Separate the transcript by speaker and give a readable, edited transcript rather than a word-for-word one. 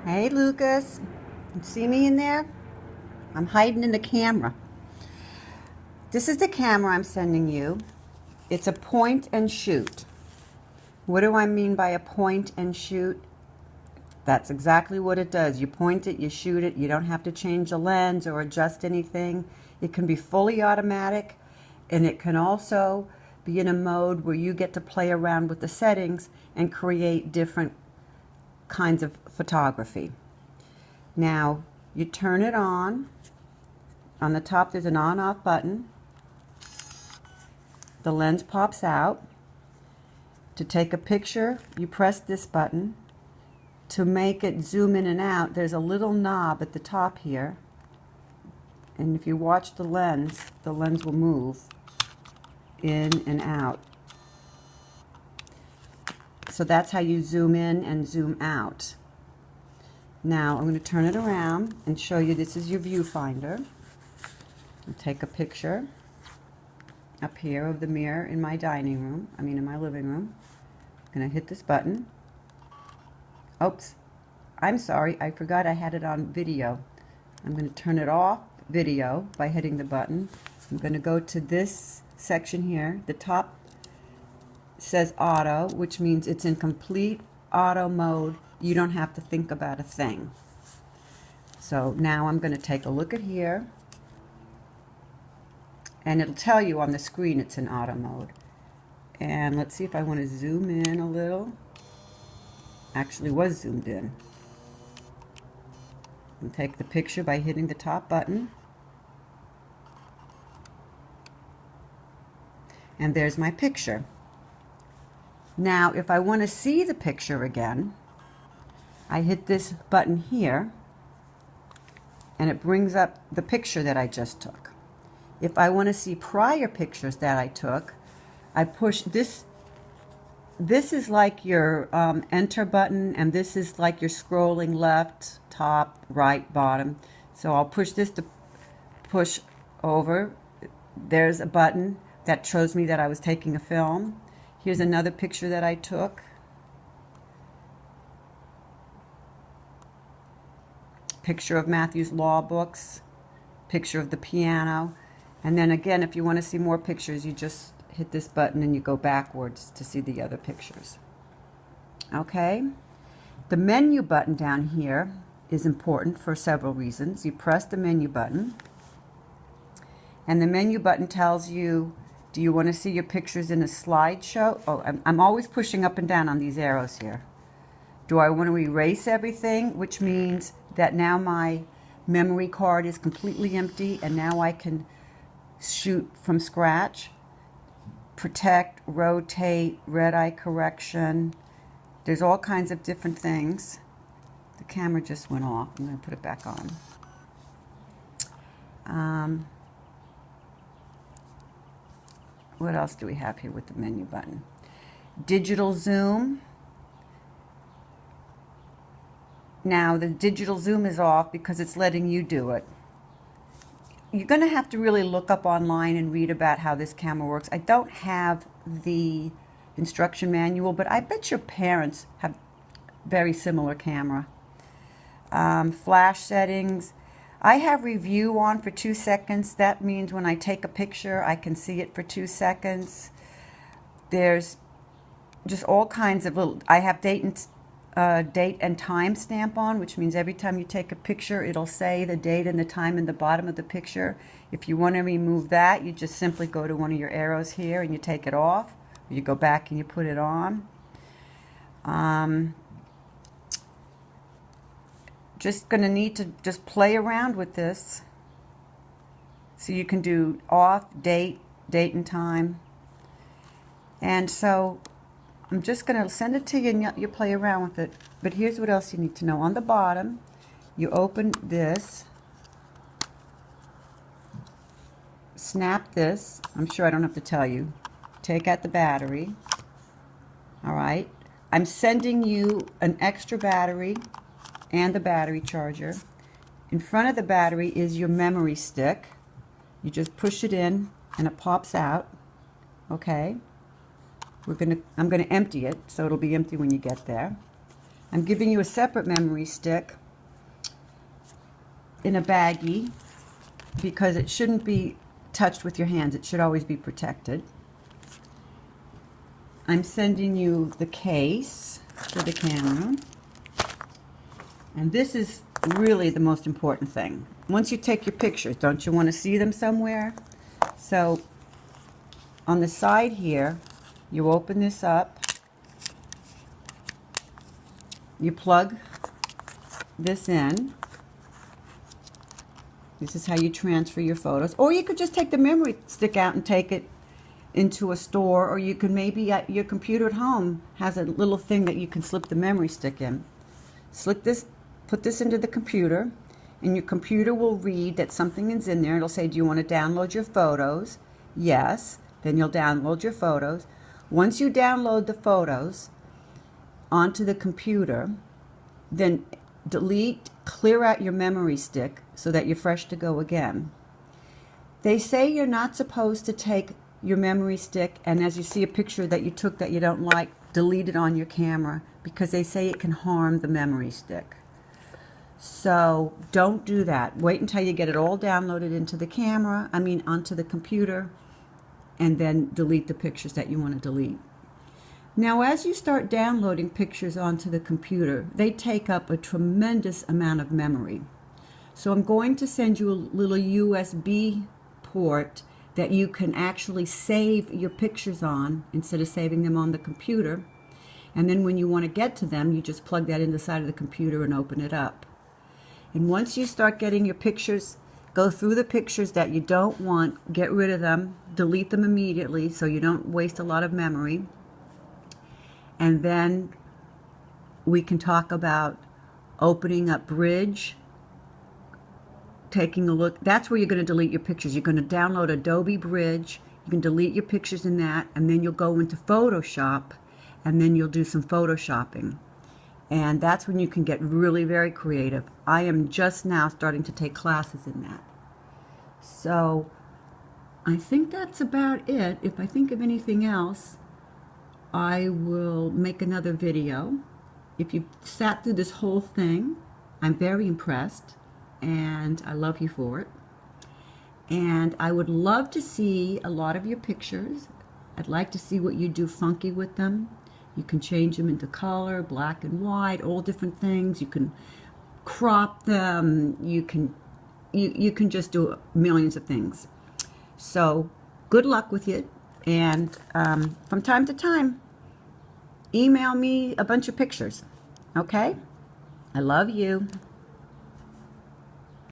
Speaker 1: Hey, Lucas. You see me in there? I'm hiding in the camera. This is the camera I'm sending you. It's a point and shoot. What do I mean by a point and shoot? That's exactly what it does. You point it, you shoot it. You don't have to change the lens or adjust anything. It can be fully automatic, and it can also be in a mode where you get to play around with the settings and create different kinds of photography. Now, you turn it on. On the top, there's an on-off button. The lens pops out. To take a picture, you press this button. To make it zoom in and out, there's a little knob at the top here. And if you watch the lens will move in and out. So that's how you zoom in and zoom out. Now, I'm going to turn it around and show you this is your viewfinder. I'll take a picture up here of the mirror in my in my living room. I'm going to hit this button. Oops, I'm sorry, I forgot I had it on video. I'm going to turn it off video by hitting the button. I'm going to go to this section here. The top says auto, which means it's in complete auto mode. You don't have to think about a thing. So now I'm going to take a look at here. And it'll tell you on the screen it's in auto mode. And let's see if I want to zoom in a little. Actually was zoomed in. And take the picture by hitting the top button. And there's my picture. Now, if I want to see the picture again, I hit this button here, and it brings up the picture that I just took. If I want to see prior pictures that I took, I push this. This is like your enter button, and this is like your scrolling left, top, right, bottom. So I'll push this to push over. There's a button that shows me that I was taking a film. Here's another picture that I took. Picture of Matthew's law books. Picture of the piano. And then again, if you want to see more pictures, you just hit this button and you go backwards to see the other pictures. Okay? The menu button down here is important for several reasons. You press the menu button, and the menu button tells you, do you want to see your pictures in a slideshow? Oh, I'm always pushing up and down on these arrows here. Do I want to erase everything, which means that now my memory card is completely empty and now I can shoot from scratch? Protect, rotate, red eye correction. There's all kinds of different things. The camera just went off. I'm going to put it back on. What else do we have here with the menu button? Digital zoom. Now, the digital zoom is off because it's letting you do it. You're going to have to really look up online and read about how this camera works. I don't have the instruction manual, but I bet your parents have very similar camera. Flash settings. I have review on for 2 seconds. That means when I take a picture, I can see it for 2 seconds. There's just all kinds of little, I have date and time stamp on, which means every time you take a picture, it'll say the date and the time in the bottom of the picture. If you want to remove that, you just simply go to one of your arrows here and you take it off. You go back and you put it on. Just going to need to just play around with this. So you can do off, date and time. And so I'm just going to send it to you and you play around with it. But here's what else you need to know. On the bottom, you open this, snap this. I'm sure I don't have to tell you. Take out the battery. All right. I'm sending you an extra battery and the battery charger. In front of the battery is your memory stick. You just push it in and it pops out. Okay. I'm going to empty it, so it'll be empty when you get there. I'm giving you a separate memory stick in a baggie because it shouldn't be touched with your hands. It should always be protected. I'm sending you the case for the camera. And this is really the most important thing. Once you take your pictures, don't you want to see them somewhere? So on the side here, you open this up. You plug this in. This is how you transfer your photos. Or you could just take the memory stick out and take it into a store, or you can maybe at your computer at home has a little thing that you can slip the memory stick in. Put this into the computer, and your computer will read that something is in there. It'll say, do you want to download your photos? Yes. Then you'll download your photos. Once you download the photos onto the computer, then clear out your memory stick so that you're fresh to go again. They say you're not supposed to take your memory stick and, as you see a picture that you took that you don't like, delete it on your camera, because they say it can harm the memory stick. So don't do that. Wait until you get it all downloaded into the camera, onto the computer, and then delete the pictures that you want to delete. Now, as you start downloading pictures onto the computer, they take up a tremendous amount of memory. So I'm going to send you a little USB port that you can actually save your pictures on instead of saving them on the computer. And then when you want to get to them, you just plug that in the side of the computer and open it up. And once you start getting your pictures, go through the pictures that you don't want, get rid of them, delete them immediately so you don't waste a lot of memory. And then we can talk about opening up Bridge, taking a look. That's where you're going to delete your pictures. You're going to download Adobe Bridge. You can delete your pictures in that, and then you'll go into Photoshop, and then you'll do some Photoshopping. And that's when you can get really very creative. I am just now starting to take classes in that. So I think that's about it. If I think of anything else, I will make another video. If you sat through this whole thing, I'm very impressed, and I love you for it. And I would love to see a lot of your pictures. I'd like to see what you do funky with them. You can change them into color, black and white, all different things. You can crop them. You can just do millions of things. So good luck with it. And from time to time, email me a bunch of pictures. Okay? I love you.